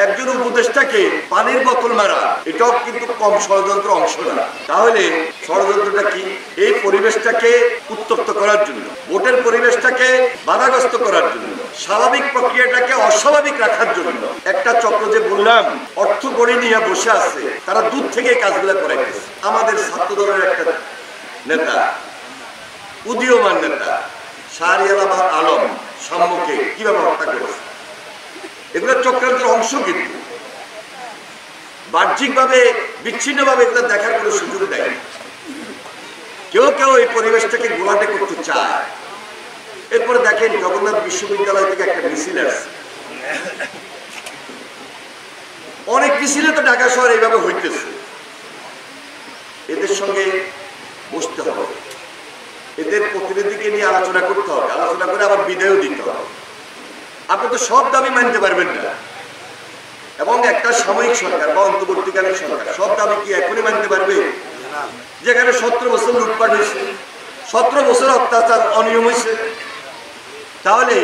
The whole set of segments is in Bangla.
একজন উপদেষ্টাকে পানির বোতল মারা এটাও কিন্তু কম ষড়যন্ত্র অংশ না। তাহলে ষড়যন্ত্রটা কি? এই পরিবেশটাকে উত্তপ্ত করার জন্য, ভোটের পরিবেশটাকে বাধাগ্রস্ত করার জন্য, স্বাভাবিক প্রক্রিয়াটাকে অস্বাভাবিক রাখার জন্য একটা চক্র, যে বললাম অর্থ গড়ে নিয়ে বসে আছে, তারা দূর থেকে কাজগুলো করাইতেছে। আমাদের ছাত্র দলের একটা নেতা, উদীয়মান নেতা শাহরিয়ার আলম সাম্যকে কিভাবে হত্যা করেছে, এগুলো চক্রান্তের অংশ। কিন্তু বাহ্যিকভাবে বিচ্ছিন্নভাবে এগুলো দেখার কোনো সুযোগ দেয়। কেউ কেউ এই পরিবেশটাকে গোলাটে করতে চায়। এরপরে দেখেন জগন্নাথ বিশ্ববিদ্যালয় থেকে একটা মিছিল আসছে, অনেক মিছিলে তো ঢাকা শহর এইভাবে হইতেছে। এদের সঙ্গে বসতে হবে, এদের প্রতিনিধিকে নিয়ে আলোচনা করতে হবে, আলোচনা করে আবার বিদায়ও দিতে হবে। আপনি তো সব দাবি মানতে পারবেন না, এবং একটা সাময়িক সরকার বা অন্তর্বর্তীকালীন সরকার সব দাবি কি এখনই মানতে পারবে? যেখানে 17 বছর লুটপাট হয়েছে, 17 বছর অত্যাচার অনিয়ম হয়েছে, তাহলে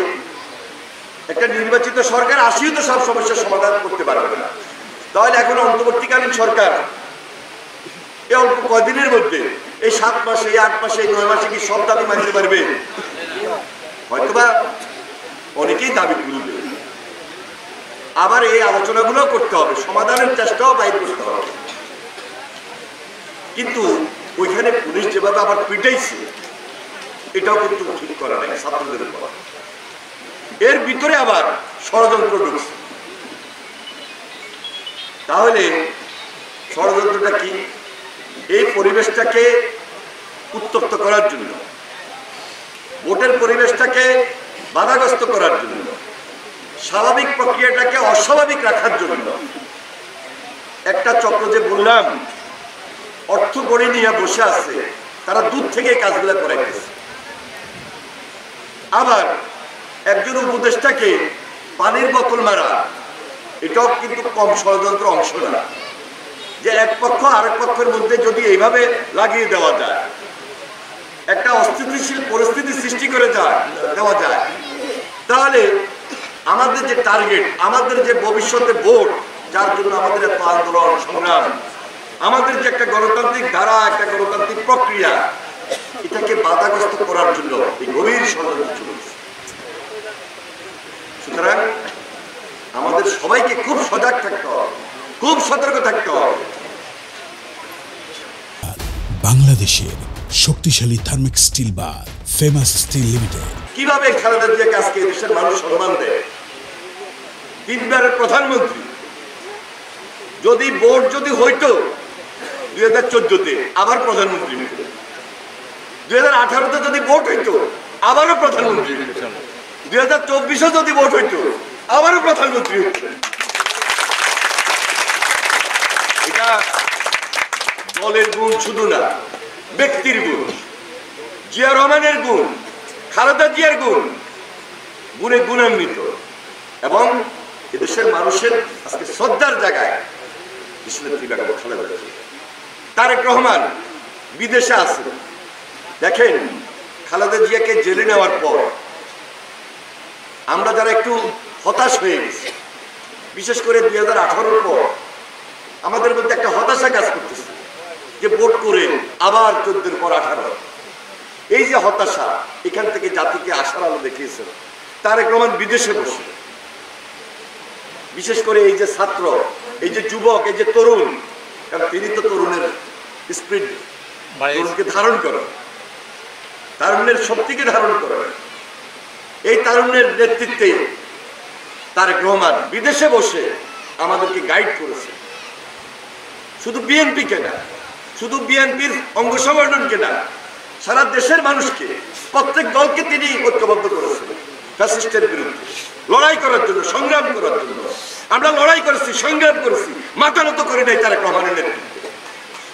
একটা নির্বাচিত সরকার আসিও তো সব সমস্যার সমাধান করতে পারবে না। তাহলে এখন অন্তর্বর্তীকালীন সরকার এই অল্প কয়দিনের মধ্যে, এই 7 মাসে, এই 8 মাসে, এই 9 মাসে কি সব দাবি মানতে পারবে? হয়তোবা অনেকেই দাবি তুলবে। আবার এই আলোচনাগুলো করতে হবে, সমাধানের চেষ্টাও বাইর করতে হবে। কিন্তু ওইখানে পুলিশ যেভাবে আবার পিটাইছে, এটাও কিন্তু ঠিক করা নাই ছাত্রদের উপর। এর ভিতরে আবার ষড়যন্ত্র ঢুকছে। তাহলে ষড়যন্ত্রটা কি? এই পরিবেশটাকে উত্তপ্ত করার জন্য, ভোটের পরিবেশটাকে বাধাগ্রস্ত করার জন্য, স্বাভাবিক প্রক্রিয়াটাকে অস্বাভাবিক রাখার জন্য একটা চক্র, যে বললাম অর্থ গড়ে নিয়ে বসে আছে, তারা দূর থেকে কাজগুলো করাইতেছে। আবার একজন উপদেষ্টাকে পানির বোতল মারা এটাও কিন্তু কম ষড়যন্ত্র অংশ না। যে এক পক্ষ আরেক পক্ষের মধ্যে যদি এইভাবে লাগিয়ে দেওয়া যায়, একটা অস্থিতিশীল পরিস্থিতি সৃষ্টি করে দেওয়া যায়, তাহলে আমাদের যে টার্গেট, আমাদের যে ভবিষ্যতে ভোট, যার জন্য আমাদের এত আন্দোলন সংগ্রাম, আমাদের যে একটা গণতান্ত্রিক ধারা, একটা গণতান্ত্রিক প্রক্রিয়া, এটাকে বাধাগ্রস্ত করার জন্য এই গভীর ষড়যন্ত্র চলছে। সুতরাং আমাদের সবাইকে খুব সজাগ থাকতে হবে, খুব সতর্ক থাকতে হবে। বাংলাদেশের শক্তিশালী থার্মিক স্টিল বার ফেমাস স্টিল লিমিটেড। কিভাবে খালেদা জিয়াকে আজকে দেশের মানুষ সম্মান দেয়? 3বারের প্রধানমন্ত্রী। যদি ভোট যদি হইতো 2014-তে, আবার প্রধানমন্ত্রী হইত। 2018-তে যদি ভোট হইতো, আবারও প্রধানমন্ত্রী হইত। 2024-এ যদি ভোট হইতো, আবারও প্রধানমন্ত্রী হইত। এটা দলের গুণ শুধু না, ব্যক্তির গুণ, জিয়া রহমানের গুণ, খালেদা জিয়ার গুণ, গুণে গুণান্বিত। এবং এদেশের মানুষের আজকে শ্রদ্ধার জায়গায় দেশনেত্রী বেগম খালেদা জিয়া। তারেক রহমান বিদেশে আছে। দেখেন খালেদা জিয়াকে জেলে নেওয়ার পর আমরা যারা একটু হতাশ হয়ে গেছি, বিশেষ করে 2018-র পর আমাদের মধ্যে একটা হতাশা কাজ করতেছে, যে ভোট করে আবার 14-এর পর 18। এই যে হতাশা, এখান থেকে জাতিকে আশার আলো দেখিয়েছেন তারেক রহমান বিদেশে বসে। বিশেষ করে এই যে ছাত্র, এই যে যুবক, এই যে তরুণ, কারণ তিনি তো তরুণের স্পিরিট, তরুণকে ধারণ করেন, তারুণ্যের শক্তিকে ধারণ করেন। এই তারুণ্যের নেতৃত্বে তারেক রহমান বিদেশে বসে আমাদেরকে গাইড করেছে। শুধু বিএনপিকে না, শুধু বিএনপির অঙ্গ সংগঠনকে না, সারা দেশের মানুষকে, প্রত্যেক দলকে তিনি ঐক্যবদ্ধ করেছেন ফ্যাসিস্টের বিরুদ্ধে লড়াই করার জন্য, সংগ্রাম করার জন্য। আমরা লড়াই করেছি, সংগ্রাম করেছি, মাথা নত করি নাই তারেক রহমানের নেতৃত্বে।